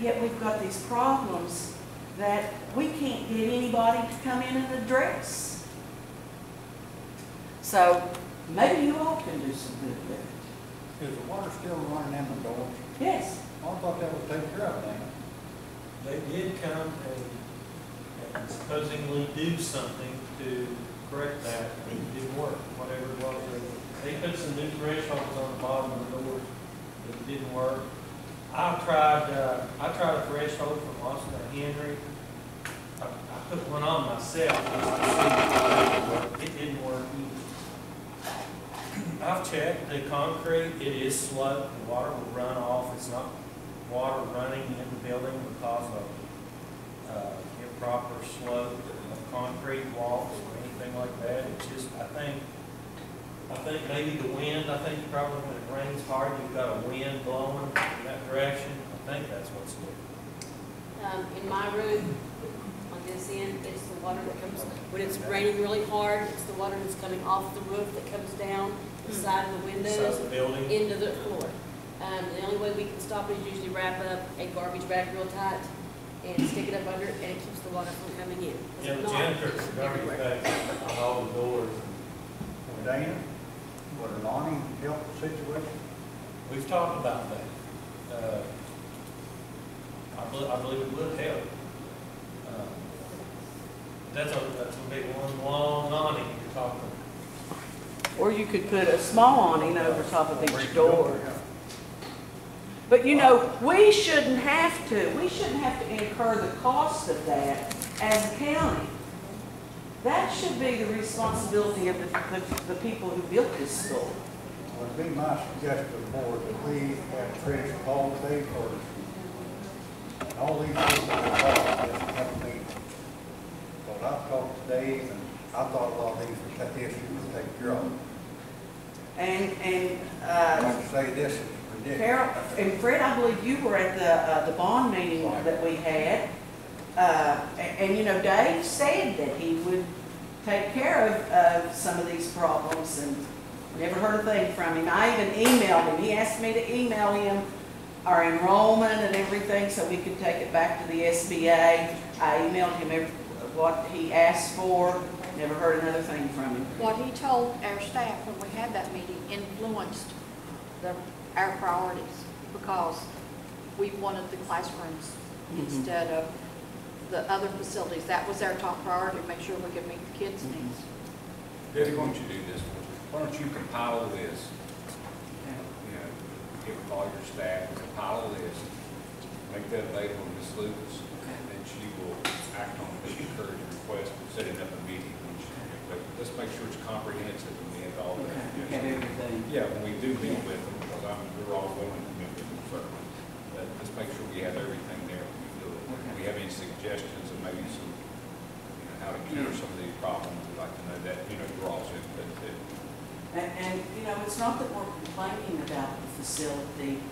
yet we've got these problems that we can't get anybody to come in and address. So maybe you all can do some good with it. Is the water still running in the doors? Yes. I thought that would take care of that. They did come and supposedly do something to correct that, and it didn't work, whatever it was. They put some new thresholds on the bottom of the doors, but it didn't work. I tried a threshold from Austin to Henry. I put one on myself just to see if it would work. It didn't work either. I've checked the concrete, it is slow, the water will run off, it's not water running in the building because of improper slope of concrete walls or anything like that. It's just, I think maybe the wind, I think probably when it rains hard, you've got a wind blowing in that direction. I think that's what's it. In my room, on this end, it's the water that comes, when it's raining really hard, it's the water that's coming off the roof that comes down the side of the windows Inside the building. into the floor. The only way we can stop it is usually wrap up a garbage bag real tight and stick it up under it, and it keeps the water from coming in. Yeah, the If not, janitor's it's garbage everywhere. bags on all the doors. Well, Dana, would an awning help the situation? We've talked about that. I believe it would help. That's a big one, long awning you're talking. Or you could put a small awning over top of each door. But you know, we shouldn't have to incur the cost of that as a county. That should be the responsibility of the people who built this school. Well, it'd be my suggestion to the board that we have Trish call Dave first. All these people that just have a meeting. But I've talked to Dave, and I thought a lot of these issues were taken care of. Like to say this is ridiculous. Carol and Fred, I believe you were at the bond meeting that we had. And you know, Dave said that he would take care of some of these problems, and never heard a thing from him. I even emailed him. He asked me to email him our enrollment and everything so we could take it back to the SBA. I emailed him what he asked for. Never heard another thing from him. What he told our staff when we had that meeting influenced our priorities, because we wanted the classrooms instead of the other facilities. That was our top priority, to make sure we could meet the kids' needs. Debbie, why don't you do this for us? Why don't you compile a list? You know, give all your staff, compile a list, make that available to Ms. Lucas, and then she will act on it, encourage a request of setting up a meeting. But let's make sure it's comprehensive and we have all that. Okay, have everything. Yeah, when we do meet with them, because we're all willing to meet with them, certainly. But let's make sure we have everything there when we do it. If we have any suggestions and maybe some, how to cure some of these problems, we'd like to know that, your all's input too. And you know, it's not that we're complaining about the facility,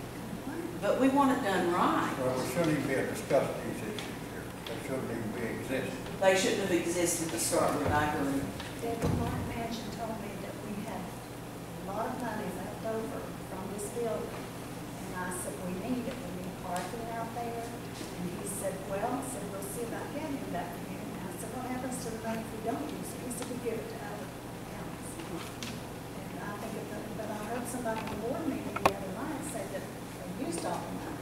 but we want it done right. Well, we shouldn't even be discussing these issues here. They shouldn't even be existing. They shouldn't have existed to start with, I agree. David Martin Mansion told me that we had a lot of money left over from this building. And I said, we need it, we need parking out there. And he said, well, we'll see about getting that for you. And I said, what happens to the money if we don't use it? He said, we give it to other counties. And I think, but I heard somebody in the board meeting the other night say that they used all the money.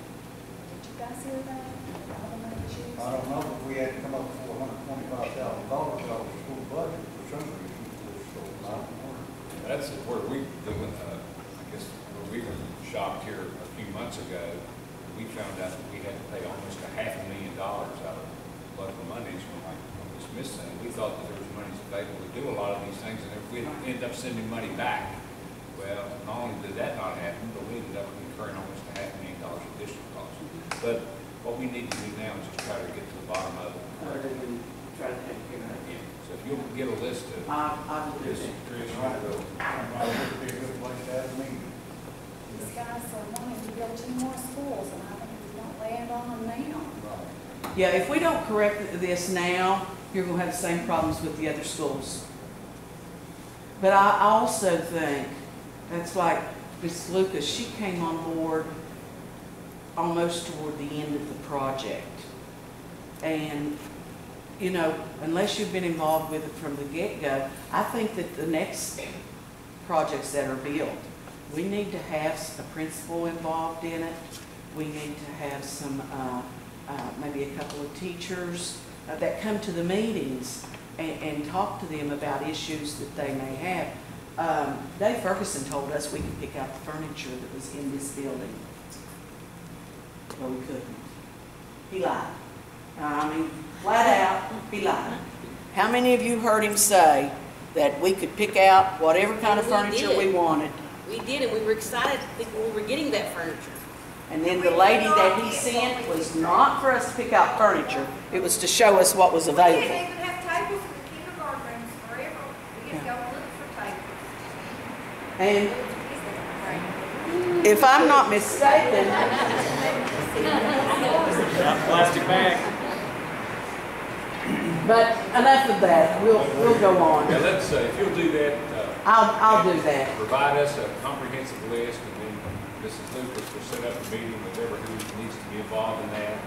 Did you guys hear that? All the money was used? I don't know, but we had to come up with $425,000 out of the school budget for some reason. So I don't know. That's where we, I guess, where we were shocked here a few months ago. We found out that we had to pay almost $500,000 out of local monies from the Smith Center. We thought that there was money available to do a lot of these things, and if we ended up sending money back, well, not only did that not happen, but we ended up incurring almost $500,000 additional costs. But what we need to do now is just try to get to the bottom of it. Try to take care of it. So if you'll get a list of I will do this, that. Trish, Right, would be a good place to have a meeting. These guys are wanting to build 2 more schools, and I think if we don't land on them now. Yeah, if we don't correct this now, you're going to have the same problems with the other schools. But I also think, that's like Ms. Lucas, she came on board almost toward the end of the project. And, you know, unless you've been involved with it from the get-go, I think that the next projects that are built, we need to have a principal involved in it. We need to have some, maybe a couple of teachers that come to the meetings and talk to them about issues that they may have. Dave Ferguson told us we could pick out the furniture that was in this building. Well, we couldn't. He lied. I mean, flat out, he lied. How many of you heard him say that we could pick out whatever kind of We furniture did. we wanted? We did, and we were excited when we were getting that furniture. And then the lady that he sent was not for us to pick out furniture. It was to show us what was We didn't available. even have tables in the kindergarten rooms forever. We just go look for tables. And if I'm not mistaken, Plastic bag. but enough of that, we'll go on. Now, let's, if you'll do that. I'll do that. Provide us a comprehensive list, and then Mrs. Lucas will set up a meeting with whoever who needs to be involved in that.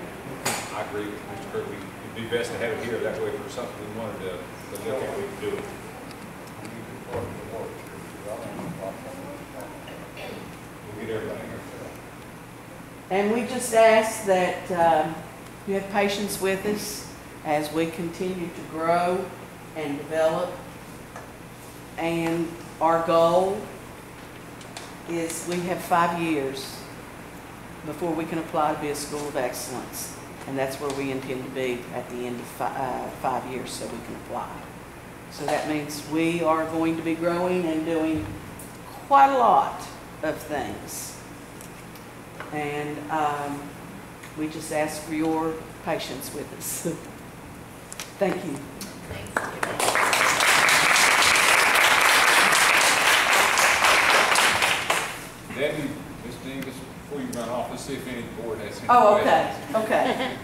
I agree with Mr. Kirby. It'd be best to have it here, that way for something we wanted to look at, we can do it. We'll get everybody here. And we just ask that you have patience with us as we continue to grow and develop. And our goal is we have 5 years before we can apply to be a school of excellence. And that's where we intend to be at the end of 5 years so we can apply. So that means we are going to be growing and doing quite a lot of things. And we just ask for your patience with us. Thank you. Debbie, Ms. Dingus, before you run off, let's see if any board has any questions. Oh, okay, okay.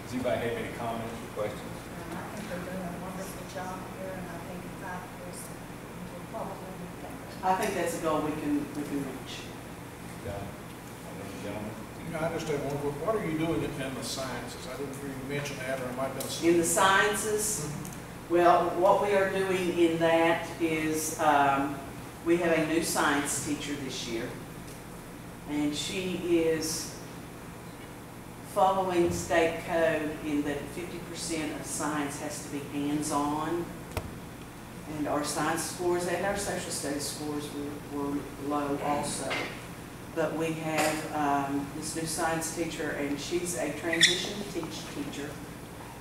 Does anybody have any comments or questions? I think they're doing a wonderful job here, and I think 5 years will probably be better. I think that's a goal we can reach. Done. Gentlemen? You know, I just have one, what are you doing in the sciences? I didn't hear you mention that, or I might have been. In the sciences, well, what we are doing in that is we have a new science teacher this year. And she is following state code in that 50% of science has to be hands-on. And our science scores and our social studies scores were low also. But we have this new science teacher, and she's a transition teacher,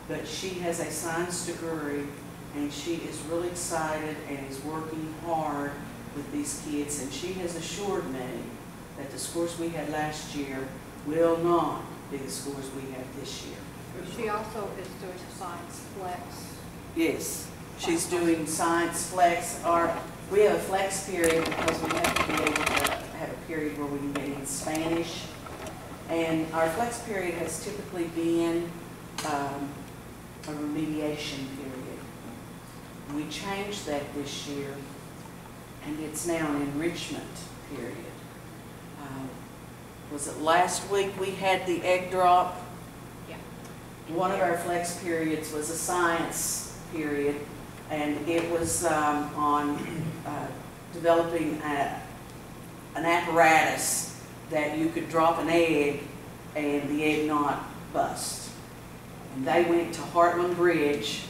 but she has a science degree, and she is really excited and is working hard with these kids. And she has assured me that the scores we had last year will not be the scores we have this year. She also is doing Science Flex. Yes, she's doing Science Flex. We have a flex period because we have to be able to have a period where we can get in Spanish. And our flex period has typically been a remediation period. We changed that this year, and it's now an enrichment period. Was it last week we had the egg drop? Yeah. One of our flex periods was a science period, and it was on developing an apparatus that you could drop an egg and the egg not bust. And they went to Heartland Bridge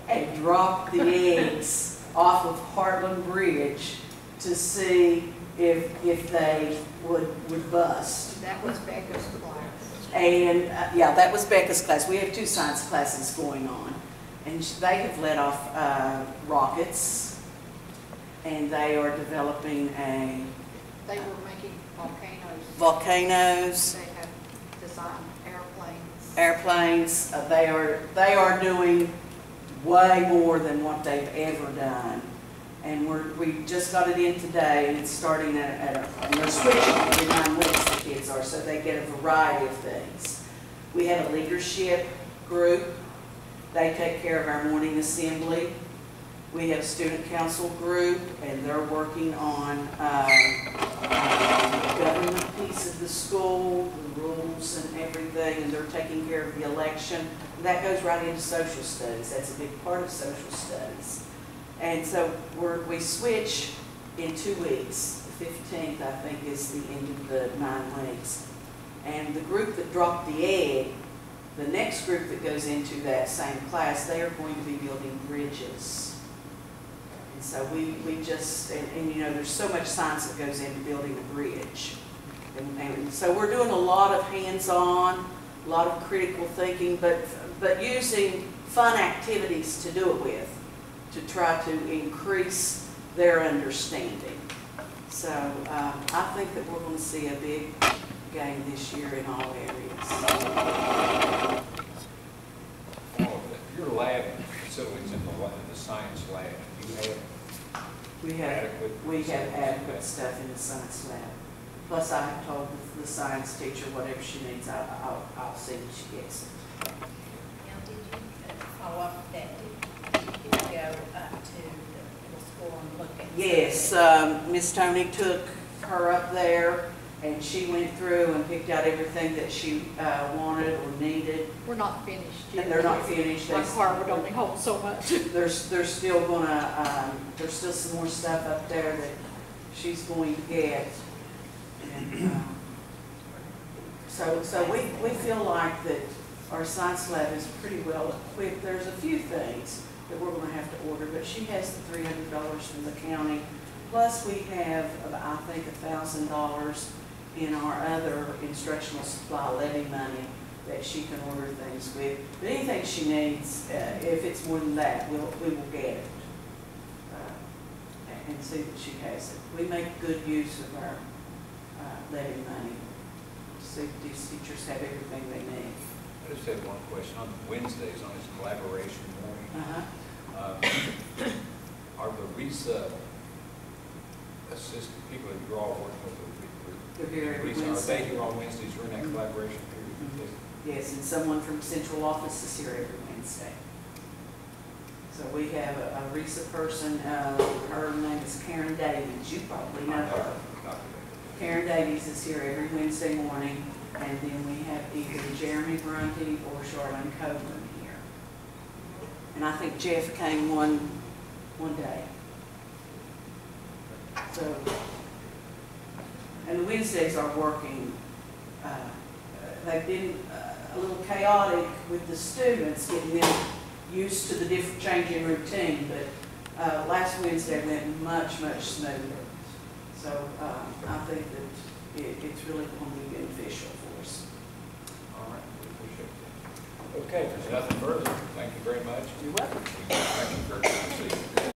and dropped the eggs off of Heartland Bridge to see if they would bust. That was Becca's class. And yeah, that was Becca's class. We have 2 science classes going on. And they have let off rockets, and they are developing They were making volcanoes, They have designed airplanes. They are doing way more than what they've ever done. And we just got it in today, and it's starting and they're switching every 9 weeks, the kids are, so they get a variety of things. We have a leadership group. They take care of our morning assembly. We have a student council group, and they're working on government piece of the school, the rules and everything, and they're taking care of the election. That goes right into social studies. That's a big part of social studies. And so we switch in 2 weeks. The 15th, I think, is the end of the 9 weeks. And the group that dropped the egg, the next group that goes into that same class, they are going to be building bridges. And so we just, and you know, there's so much science that goes into building a bridge. And so we're doing a lot of hands-on, a lot of critical thinking, but using fun activities to do it with, to try to increase their understanding. So I think that we're going to see a big gain this year in all areas. Your lab facilities in the science lab, do you have We have adequate stuff in the science lab. Plus, I have told the science teacher whatever she needs, I'll see that she gets it. Now, did you follow up with that? Did you go up to the middle school and look at? Yes, Miss Tony took her up there, and she went through and picked out everything that she wanted or needed. We're not finished yet. And they're not finished. One car would only hold so much. There's still gonna, there's still some more stuff up there that she's going to get. And, so we feel like that our science lab is pretty well equipped. There's a few things that we're gonna have to order, but she has the $300 from the county. Plus we have, I think, $1,000 in our other instructional supply levy money that she can order things with. But anything she needs, if it's more than that, we will get it. And see that she has it. We make good use of our levy money. See that these teachers have everything they need. I just had one question. On Wednesdays, on this collaboration morning, are the RESA assistant people that you're all working with, They're here every are they Wednesday. here on Wednesdays during that collaboration period? Yes, and someone from central office is here every Wednesday. So we have a RESA person, her name is Karen Davies, you probably know her. Karen Davies is here every Wednesday morning, and then we have either Jeremy Brunty or Charlene Coburn here. And I think Jeff came one day. So, and the Wednesdays are working, they've been a little chaotic with the students, getting them used to the different changing routine, but last Wednesday went much smoother. So I think that it's really going to be beneficial for us. All right, we appreciate that. Okay, if there's nothing further, thank you very much. You're welcome.